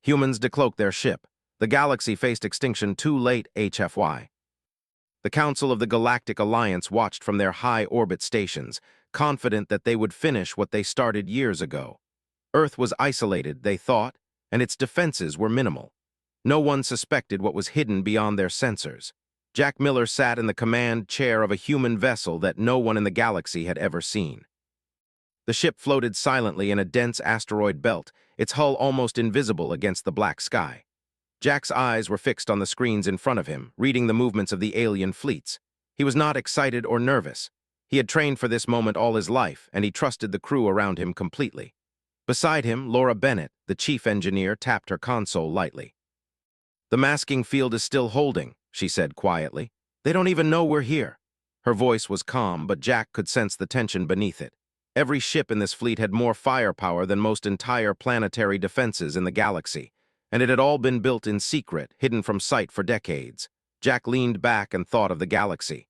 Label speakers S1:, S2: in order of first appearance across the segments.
S1: Humans decloaked their ship. The galaxy faced extinction too late, HFY. The Council of the Galactic Alliance watched from their high-orbit stations, confident that they would finish what they started years ago. Earth was isolated, they thought, and its defenses were minimal. No one suspected what was hidden beyond their sensors. Jack Miller sat in the command chair of a human vessel that no one in the galaxy had ever seen. The ship floated silently in a dense asteroid belt, its hull almost invisible against the black sky. Jack's eyes were fixed on the screens in front of him, reading the movements of the alien fleets. He was not excited or nervous. He had trained for this moment all his life, and he trusted the crew around him completely. Beside him, Laura Bennett, the chief engineer, tapped her console lightly. "The masking field is still holding," she said quietly. "They don't even know we're here." Her voice was calm, but Jack could sense the tension beneath it. Every ship in this fleet had more firepower than most entire planetary defenses in the galaxy, and it had all been built in secret, hidden from sight for decades. Jack leaned back and thought of the galaxy.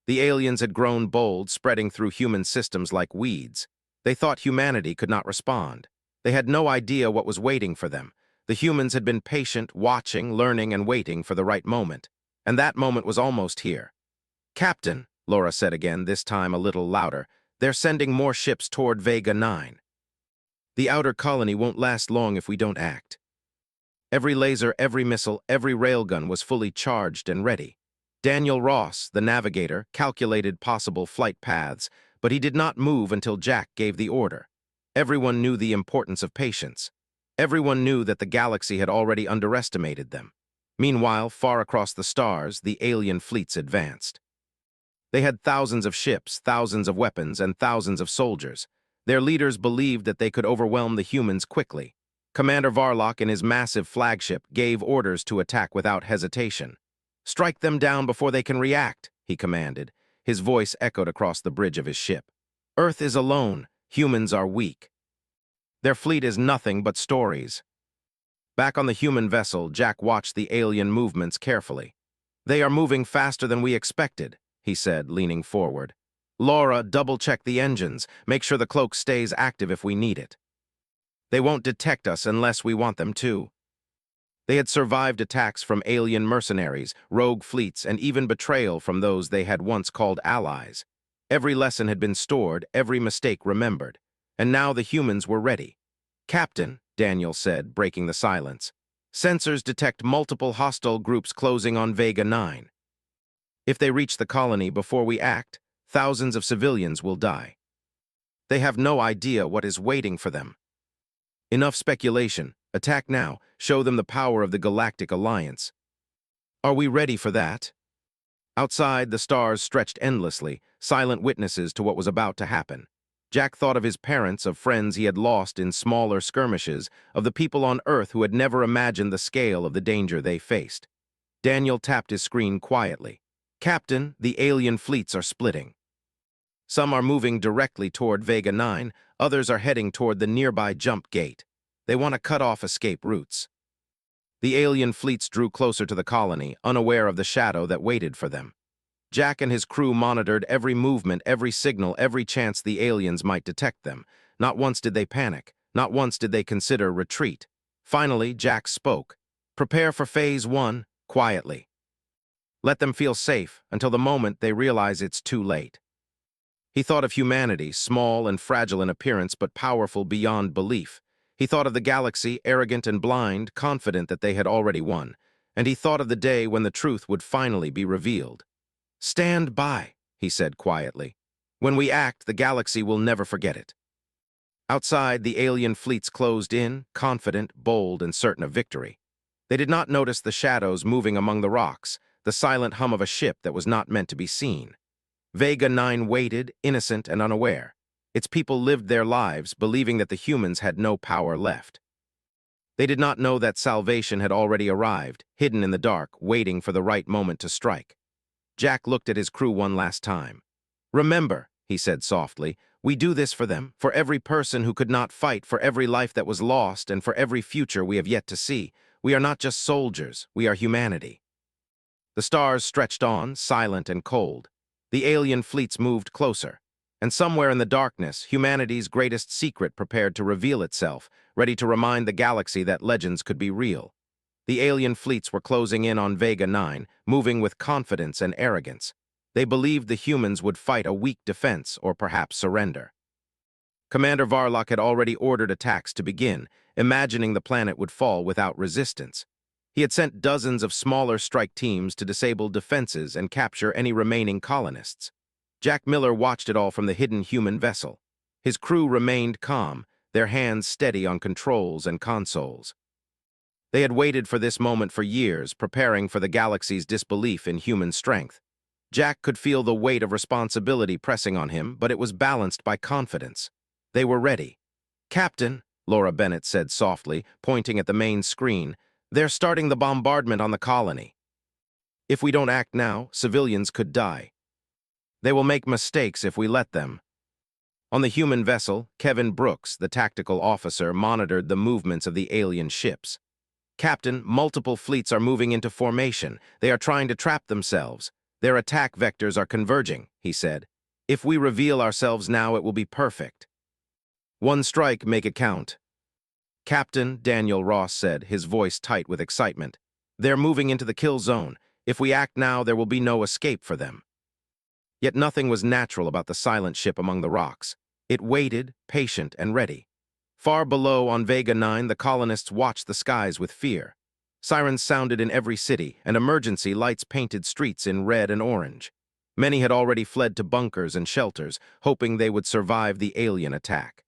S1: The aliens had grown bold, spreading through human systems like weeds. They thought humanity could not respond. They had no idea what was waiting for them. The humans had been patient, watching, learning, and waiting for the right moment. And that moment was almost here. "Captain," Laura said again, this time a little louder, "they're sending more ships toward Vega 9. The outer colony won't last long if we don't act." Every laser, every missile, every railgun was fully charged and ready. Daniel Ross, the navigator, calculated possible flight paths, but he did not move until Jack gave the order. Everyone knew the importance of patience. Everyone knew that the galaxy had already underestimated them. Meanwhile, far across the stars, the alien fleets advanced. They had thousands of ships, thousands of weapons, and thousands of soldiers. Their leaders believed that they could overwhelm the humans quickly. Commander Varlock and his massive flagship gave orders to attack without hesitation. "Strike them down before they can react," he commanded. His voice echoed across the bridge of his ship. "Earth is alone. Humans are weak. Their fleet is nothing but stories." Back on the human vessel, Jack watched the alien movements carefully. "They are moving faster than we expected," he said, leaning forward. "Laura, double-check the engines. Make sure the cloak stays active if we need it. They won't detect us unless we want them to." They had survived attacks from alien mercenaries, rogue fleets, and even betrayal from those they had once called allies. Every lesson had been stored, every mistake remembered. And now the humans were ready. "Captain," Daniel said, breaking the silence, "sensors detect multiple hostile groups closing on Vega 9. If they reach the colony before we act, thousands of civilians will die. They have no idea what is waiting for them. Enough speculation. Attack now. Show them the power of the Galactic Alliance." "Are we ready for that?" Outside, the stars stretched endlessly, silent witnesses to what was about to happen. Jack thought of his parents, of friends he had lost in smaller skirmishes, of the people on Earth who had never imagined the scale of the danger they faced. Daniel tapped his screen quietly. "Captain, the alien fleets are splitting. Some are moving directly toward Vega 9, others are heading toward the nearby jump gate. They want to cut off escape routes." The alien fleets drew closer to the colony, unaware of the shadow that waited for them. Jack and his crew monitored every movement, every signal, every chance the aliens might detect them. Not once did they panic. Not once did they consider retreat. Finally, Jack spoke. "Prepare for Phase 1, quietly. Let them feel safe until the moment they realize it's too late." He thought of humanity, small and fragile in appearance but powerful beyond belief. He thought of the galaxy, arrogant and blind, confident that they had already won. And he thought of the day when the truth would finally be revealed. "Stand by," he said quietly. "When we act, the galaxy will never forget it." Outside, the alien fleets closed in, confident, bold, and certain of victory. They did not notice the shadows moving among the rocks, the silent hum of a ship that was not meant to be seen. Vega 9 waited, innocent and unaware. Its people lived their lives, believing that the humans had no power left. They did not know that salvation had already arrived, hidden in the dark, waiting for the right moment to strike. Jack looked at his crew one last time. "Remember," he said softly, "we do this for them, for every person who could not fight, for every life that was lost, and for every future we have yet to see. We are not just soldiers, we are humanity." The stars stretched on, silent and cold. The alien fleets moved closer. And somewhere in the darkness, humanity's greatest secret prepared to reveal itself, ready to remind the galaxy that legends could be real. The alien fleets were closing in on Vega 9, moving with confidence and arrogance. They believed the humans would fight a weak defense or perhaps surrender. Commander Varlock had already ordered attacks to begin, imagining the planet would fall without resistance. He had sent dozens of smaller strike teams to disable defenses and capture any remaining colonists. Jack Miller watched it all from the hidden human vessel. His crew remained calm, their hands steady on controls and consoles. They had waited for this moment for years, preparing for the galaxy's disbelief in human strength. Jack could feel the weight of responsibility pressing on him, but it was balanced by confidence. They were ready. "Captain," Laura Bennett said softly, pointing at the main screen, "they're starting the bombardment on the colony. If we don't act now, civilians could die. They will make mistakes if we let them." On the human vessel, Kevin Brooks, the tactical officer, monitored the movements of the alien ships. "Captain, multiple fleets are moving into formation. They are trying to trap themselves. Their attack vectors are converging," he said. "If we reveal ourselves now, it will be perfect. One strike, make it count." "Captain," Daniel Ross said, his voice tight with excitement, "they're moving into the kill zone. If we act now, there will be no escape for them." Yet nothing was natural about the silent ship among the rocks. It waited, patient and ready. Far below on Vega 9, the colonists watched the skies with fear. Sirens sounded in every city, and emergency lights painted streets in red and orange. Many had already fled to bunkers and shelters, hoping they would survive the alien attack.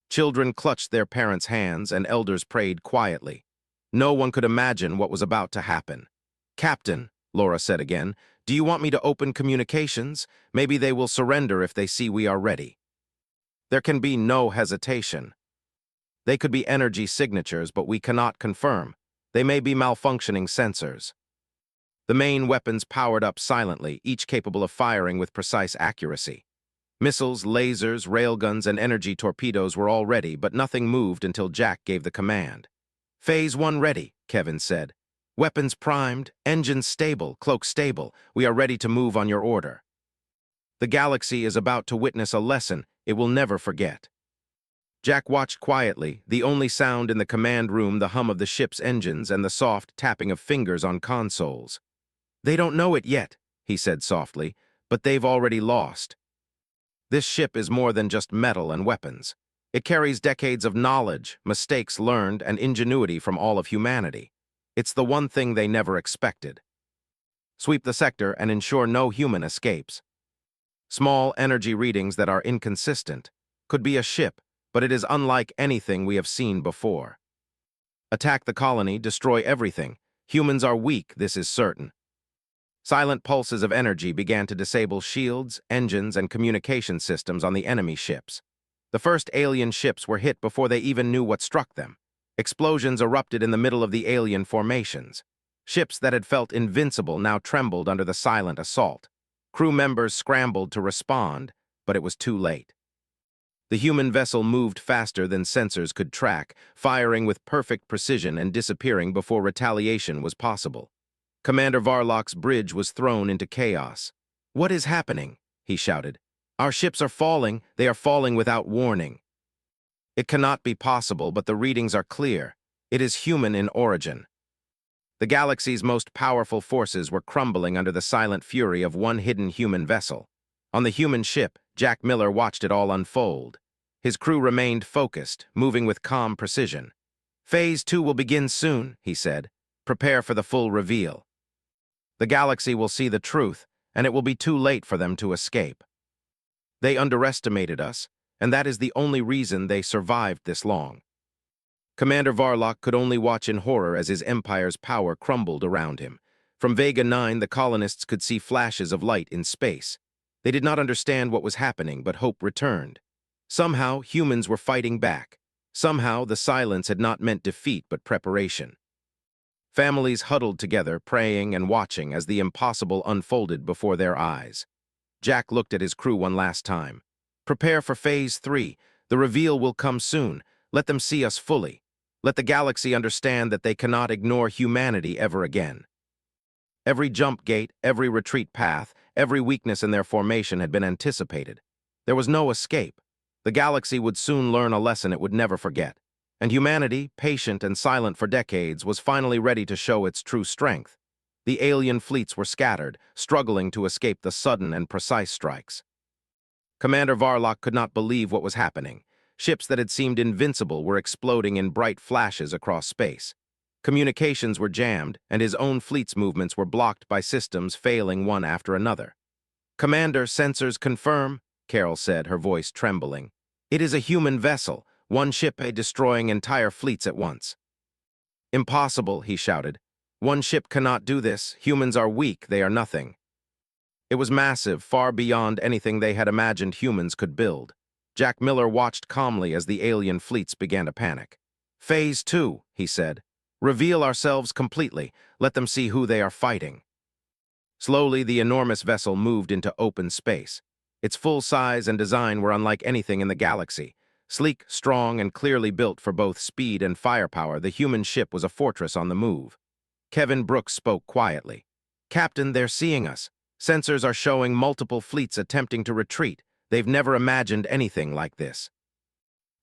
S1: Children clutched their parents' hands, and elders prayed quietly. No one could imagine what was about to happen. "Captain," Laura said again, "do you want me to open communications? Maybe they will surrender if they see we are ready." "There can be no hesitation. They could be energy signatures, but we cannot confirm. They may be malfunctioning sensors." The main weapons powered up silently, each capable of firing with precise accuracy. Missiles, lasers, railguns, and energy torpedoes were all ready, but nothing moved until Jack gave the command. "Phase 1 ready," Kevin said. "Weapons primed, engines stable, cloak stable. We are ready to move on your order." The galaxy is about to witness a lesson it will never forget. Jack watched quietly, the only sound in the command room the hum of the ship's engines and the soft tapping of fingers on consoles. "They don't know it yet," he said softly, "but they've already lost. This ship is more than just metal and weapons. It carries decades of knowledge, mistakes learned, and ingenuity from all of humanity. It's the one thing they never expected. Sweep the sector and ensure no human escapes." Small energy readings that are inconsistent. Could be a ship, but it is unlike anything we have seen before. Attack the colony, destroy everything. Humans are weak, this is certain. Silent pulses of energy began to disable shields, engines, and communication systems on the enemy ships. The first alien ships were hit before they even knew what struck them. Explosions erupted in the middle of the alien formations. Ships that had felt invincible now trembled under the silent assault. Crew members scrambled to respond, but it was too late. The human vessel moved faster than sensors could track, firing with perfect precision and disappearing before retaliation was possible. Commander Varlock's bridge was thrown into chaos. "What is happening?" he shouted. "Our ships are falling. They are falling without warning." "It cannot be possible, but the readings are clear. It is human in origin." The galaxy's most powerful forces were crumbling under the silent fury of one hidden human vessel. On the human ship, Jack Miller watched it all unfold. His crew remained focused, moving with calm precision. "Phase 2 will begin soon," he said. "Prepare for the full reveal. The galaxy will see the truth, and it will be too late for them to escape. They underestimated us, and that is the only reason they survived this long." Commander Varlock could only watch in horror as his empire's power crumbled around him. From Vega 9, the colonists could see flashes of light in space. They did not understand what was happening, but hope returned. Somehow, humans were fighting back. Somehow, the silence had not meant defeat, but preparation. Families huddled together, praying and watching as the impossible unfolded before their eyes. Jack looked at his crew one last time. "Prepare for Phase 3. The reveal will come soon. Let them see us fully. Let the galaxy understand that they cannot ignore humanity ever again." Every jump gate, every retreat path, every weakness in their formation had been anticipated. There was no escape. The galaxy would soon learn a lesson it would never forget. And humanity, patient and silent for decades, was finally ready to show its true strength. The alien fleets were scattered, struggling to escape the sudden and precise strikes. Commander Varlock could not believe what was happening. Ships that had seemed invincible were exploding in bright flashes across space. Communications were jammed, and his own fleet's movements were blocked by systems failing one after another. "Commander, sensors confirm," Carol said, her voice trembling. "It is a human vessel, one ship destroying entire fleets at once." "Impossible," he shouted. "One ship cannot do this. Humans are weak, they are nothing." It was massive, far beyond anything they had imagined humans could build. Jack Miller watched calmly as the alien fleets began to panic. "Phase 2, he said. "Reveal ourselves completely. Let them see who they are fighting." Slowly, the enormous vessel moved into open space. Its full size and design were unlike anything in the galaxy. Sleek, strong, and clearly built for both speed and firepower, the human ship was a fortress on the move. Kevin Brooks spoke quietly. "Captain, they're seeing us. Sensors are showing multiple fleets attempting to retreat. They've never imagined anything like this.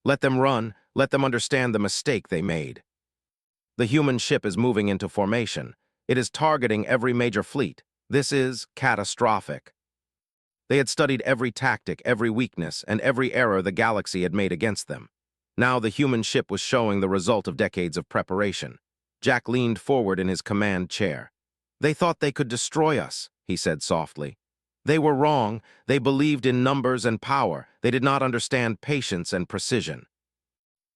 S1: Let them run. Let them understand the mistake they made." "The human ship is moving into formation. It is targeting every major fleet. This is catastrophic." They had studied every tactic, every weakness, and every error the galaxy had made against them. Now the human ship was showing the result of decades of preparation. Jack leaned forward in his command chair. "They thought they could destroy us," he said softly. "They were wrong. They believed in numbers and power. They did not understand patience and precision.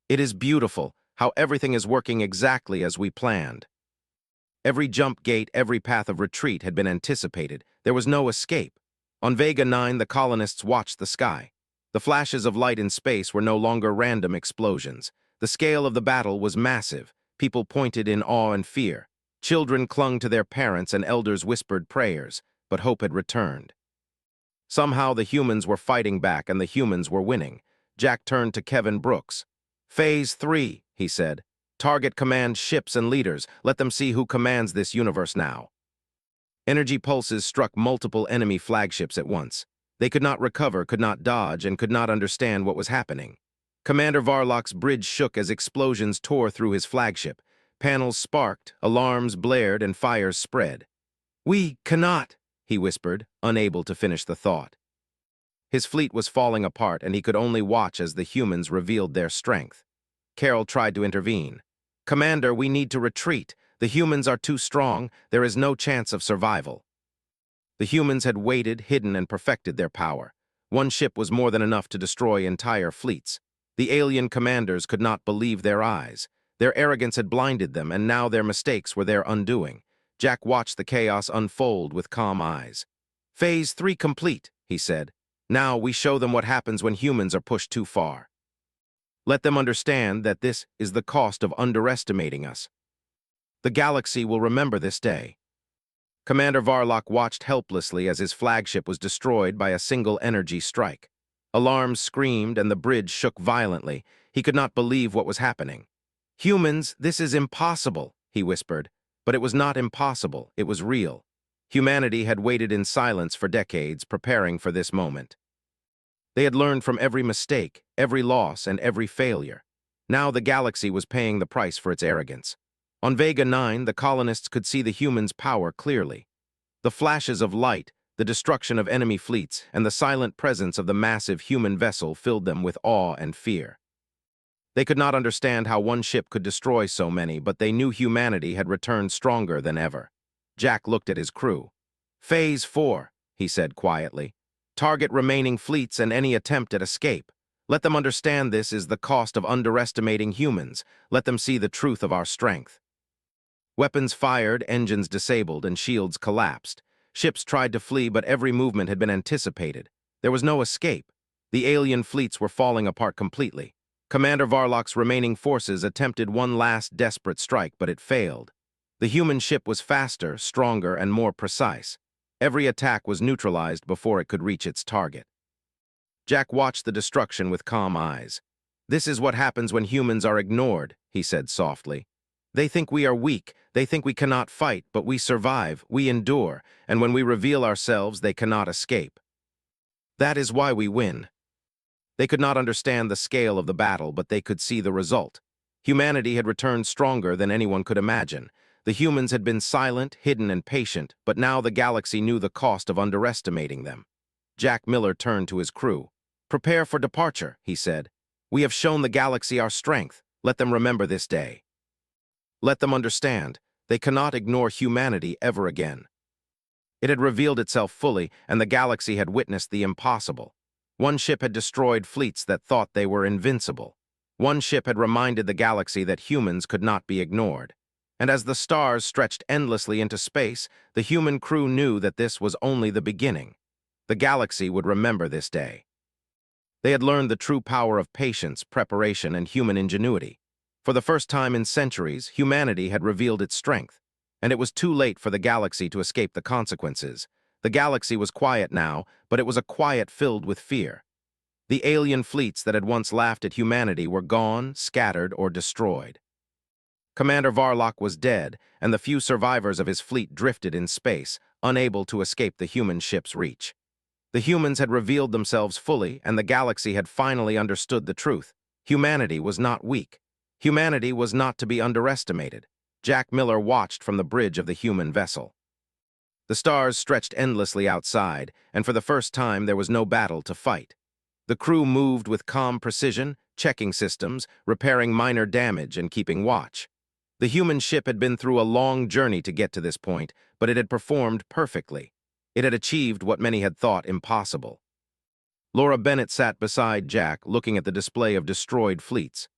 S1: It is beautiful how everything is working exactly as we planned." Every jump gate, every path of retreat had been anticipated. There was no escape. On Vega 9, the colonists watched the sky. The flashes of light in space were no longer random explosions. The scale of the battle was massive. People pointed in awe and fear. Children clung to their parents and elders whispered prayers, but hope had returned. Somehow the humans were fighting back and the humans were winning. Jack turned to Kevin Brooks. "Phase 3, he said. "Target command ships and leaders. Let them see who commands this universe now." Energy pulses struck multiple enemy flagships at once. They could not recover, could not dodge, and could not understand what was happening. Commander Varlock's bridge shook as explosions tore through his flagship. Panels sparked, alarms blared, and fires spread. "We cannot," he whispered, unable to finish the thought. His fleet was falling apart, and he could only watch as the humans revealed their strength. Carol tried to intervene. "Commander, we need to retreat. The humans are too strong. There is no chance of survival." The humans had waited, hidden, and perfected their power. One ship was more than enough to destroy entire fleets. The alien commanders could not believe their eyes. Their arrogance had blinded them, and now their mistakes were their undoing. Jack watched the chaos unfold with calm eyes. "Phase 3 complete," he said. "Now we show them what happens when humans are pushed too far. Let them understand that this is the cost of underestimating us. The galaxy will remember this day." Commander Varlock watched helplessly as his flagship was destroyed by a single energy strike. Alarms screamed and the bridge shook violently. He could not believe what was happening. "Humans, this is impossible," he whispered. But it was not impossible, it was real. Humanity had waited in silence for decades, preparing for this moment. They had learned from every mistake, every loss, and every failure. Now the galaxy was paying the price for its arrogance. On Vega 9, the colonists could see the humans' power clearly. The flashes of light, the destruction of enemy fleets, and the silent presence of the massive human vessel filled them with awe and fear. They could not understand how one ship could destroy so many, but they knew humanity had returned stronger than ever. Jack looked at his crew. "Phase 4, he said quietly. "Target remaining fleets and any attempt at escape. Let them understand this is the cost of underestimating humans. Let them see the truth of our strength." Weapons fired, engines disabled, and shields collapsed. Ships tried to flee, but every movement had been anticipated. There was no escape. The alien fleets were falling apart completely. Commander Varlock's remaining forces attempted one last desperate strike, but it failed. The human ship was faster, stronger, and more precise. Every attack was neutralized before it could reach its target. Jack watched the destruction with calm eyes. "This is what happens when humans are ignored," he said softly. "They think we are weak, they think we cannot fight, but we survive, we endure, and when we reveal ourselves, they cannot escape. That is why we win." They could not understand the scale of the battle, but they could see the result. Humanity had returned stronger than anyone could imagine. The humans had been silent, hidden, and patient, but now the galaxy knew the cost of underestimating them. Jack Miller turned to his crew. "Prepare for departure," he said. "We have shown the galaxy our strength. Let them remember this day. Let them understand they cannot ignore humanity ever again." It had revealed itself fully, and the galaxy had witnessed the impossible. One ship had destroyed fleets that thought they were invincible. One ship had reminded the galaxy that humans could not be ignored. And as the stars stretched endlessly into space, the human crew knew that this was only the beginning. The galaxy would remember this day. They had learned the true power of patience, preparation, and human ingenuity. For the first time in centuries, humanity had revealed its strength. And it was too late for the galaxy to escape the consequences. The galaxy was quiet now, but it was a quiet filled with fear. The alien fleets that had once laughed at humanity were gone, scattered, or destroyed. Commander Varlock was dead, and the few survivors of his fleet drifted in space, unable to escape the human ship's reach. The humans had revealed themselves fully, and the galaxy had finally understood the truth. Humanity was not weak. Humanity was not to be underestimated. Jack Miller watched from the bridge of the human vessel. The stars stretched endlessly outside, and for the first time there was no battle to fight. The crew moved with calm precision, checking systems, repairing minor damage, and keeping watch. The human ship had been through a long journey to get to this point, but it had performed perfectly. It had achieved what many had thought impossible. Laura Bennett sat beside Jack, looking at the display of destroyed fleets.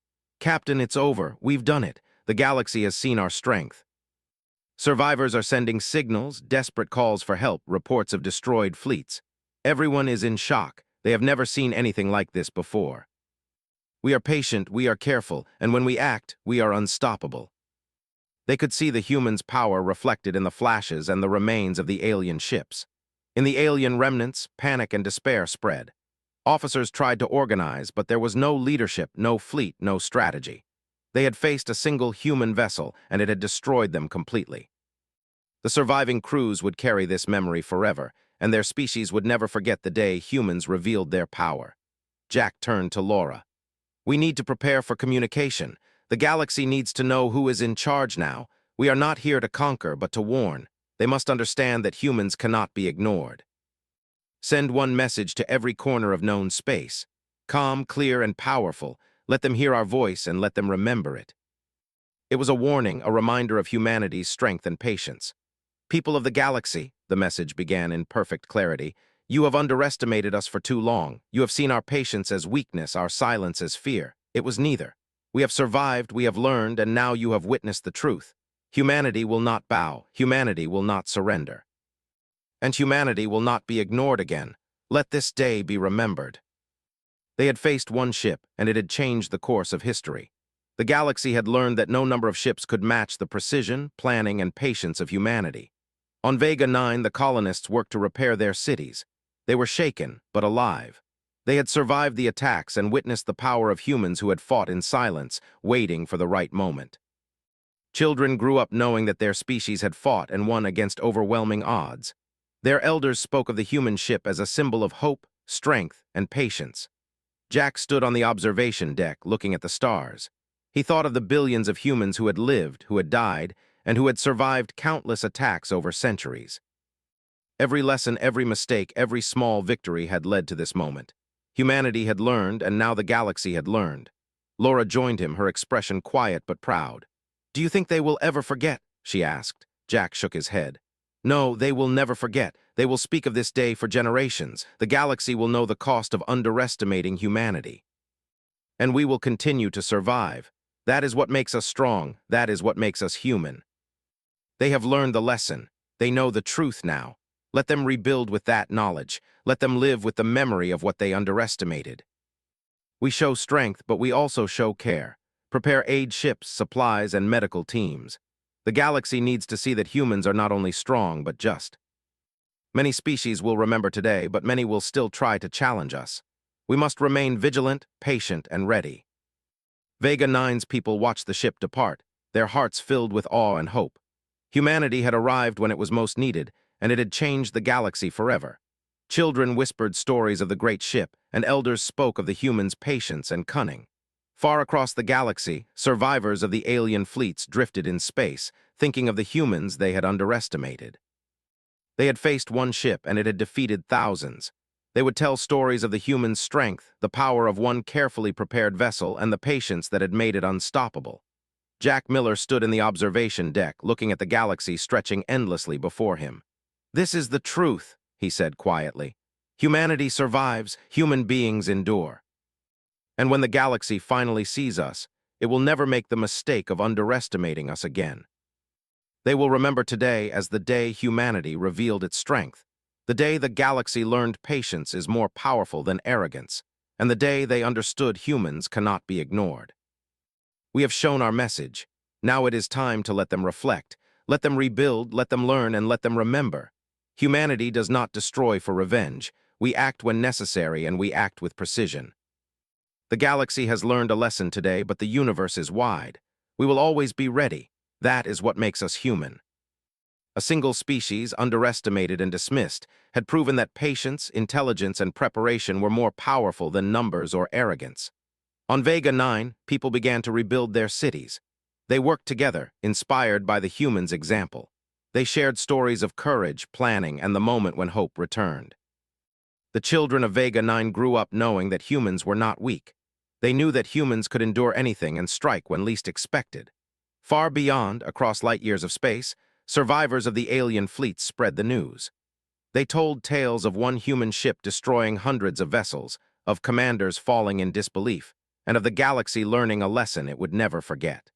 S1: "Captain, it's over. We've done it. The galaxy has seen our strength." Survivors are sending signals, desperate calls for help, reports of destroyed fleets. Everyone is in shock. They have never seen anything like this before. "We are patient, we are careful, and when we act, we are unstoppable." They could see the humans' power reflected in the flashes and the remains of the alien ships. In the alien remnants, panic and despair spread. Officers tried to organize, but there was no leadership, no fleet, no strategy. They had faced a single human vessel, and it had destroyed them completely. The surviving crews would carry this memory forever, and their species would never forget the day humans revealed their power. Jack turned to Laura. "We need to prepare for communication. The galaxy needs to know who is in charge now. We are not here to conquer, but to warn. They must understand that humans cannot be ignored. Send one message to every corner of known space. Calm, clear, and powerful. Let them hear our voice and let them remember it." It was a warning, a reminder of humanity's strength and patience. "People of the galaxy," the message began in perfect clarity, "you have underestimated us for too long. You have seen our patience as weakness, our silence as fear. It was neither. We have survived, we have learned, and now you have witnessed the truth. Humanity will not bow. Humanity will not surrender. And humanity will not be ignored again. Let this day be remembered." They had faced one ship, and it had changed the course of history. The galaxy had learned that no number of ships could match the precision, planning, and patience of humanity. On Vega 9, the colonists worked to repair their cities. They were shaken, but alive. They had survived the attacks and witnessed the power of humans who had fought in silence, waiting for the right moment. Children grew up knowing that their species had fought and won against overwhelming odds. Their elders spoke of the human ship as a symbol of hope, strength, and patience. Jack stood on the observation deck, looking at the stars. He thought of the billions of humans who had lived, who had died, and who had survived countless attacks over centuries. Every lesson, every mistake, every small victory had led to this moment. Humanity had learned, and now the galaxy had learned. Laura joined him, her expression quiet but proud. "Do you think they will ever forget?" she asked. Jack shook his head. "No, they will never forget. They will speak of this day for generations. The galaxy will know the cost of underestimating humanity. And we will continue to survive. That is what makes us strong. That is what makes us human." They have learned the lesson. They know the truth now. Let them rebuild with that knowledge. Let them live with the memory of what they underestimated. "We show strength, but we also show care. Prepare aid ships, supplies, and medical teams. The galaxy needs to see that humans are not only strong, but just. Many species will remember today, but many will still try to challenge us. We must remain vigilant, patient, and ready." Vega 9's people watched the ship depart, their hearts filled with awe and hope. Humanity had arrived when it was most needed, and it had changed the galaxy forever. Children whispered stories of the great ship, and elders spoke of the humans' patience and cunning. Far across the galaxy, survivors of the alien fleets drifted in space, thinking of the humans they had underestimated. They had faced one ship, and it had defeated thousands. They would tell stories of the humans' strength, the power of one carefully prepared vessel, and the patience that had made it unstoppable. Jack Miller stood in the observation deck, looking at the galaxy stretching endlessly before him. "This is the truth," he said quietly. "Humanity survives, human beings endure. And when the galaxy finally sees us, it will never make the mistake of underestimating us again. They will remember today as the day humanity revealed its strength, the day the galaxy learned patience is more powerful than arrogance, and the day they understood humans cannot be ignored. We have shown our message. Now it is time to let them reflect, let them rebuild, let them learn, and let them remember. Humanity does not destroy for revenge. We act when necessary, and we act with precision. The galaxy has learned a lesson today, but the universe is wide. We will always be ready. That is what makes us human." A single species, underestimated and dismissed, had proven that patience, intelligence, and preparation were more powerful than numbers or arrogance. On Vega 9, people began to rebuild their cities. They worked together, inspired by the humans' example. They shared stories of courage, planning, and the moment when hope returned. The children of Vega 9 grew up knowing that humans were not weak. They knew that humans could endure anything and strike when least expected. Far beyond, across light years of space, survivors of the alien fleets spread the news. They told tales of one human ship destroying hundreds of vessels, of commanders falling in disbelief, and of the galaxy learning a lesson it would never forget.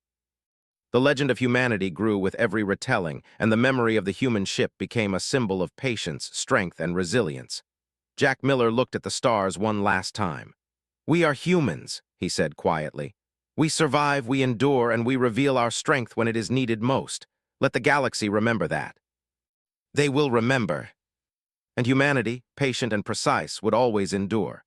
S1: The legend of humanity grew with every retelling, and the memory of the human ship became a symbol of patience, strength, and resilience. Jack Miller looked at the stars one last time. "We are humans," he said quietly. "We survive, we endure, and we reveal our strength when it is needed most. Let the galaxy remember that." They will remember. And humanity, patient and precise, would always endure.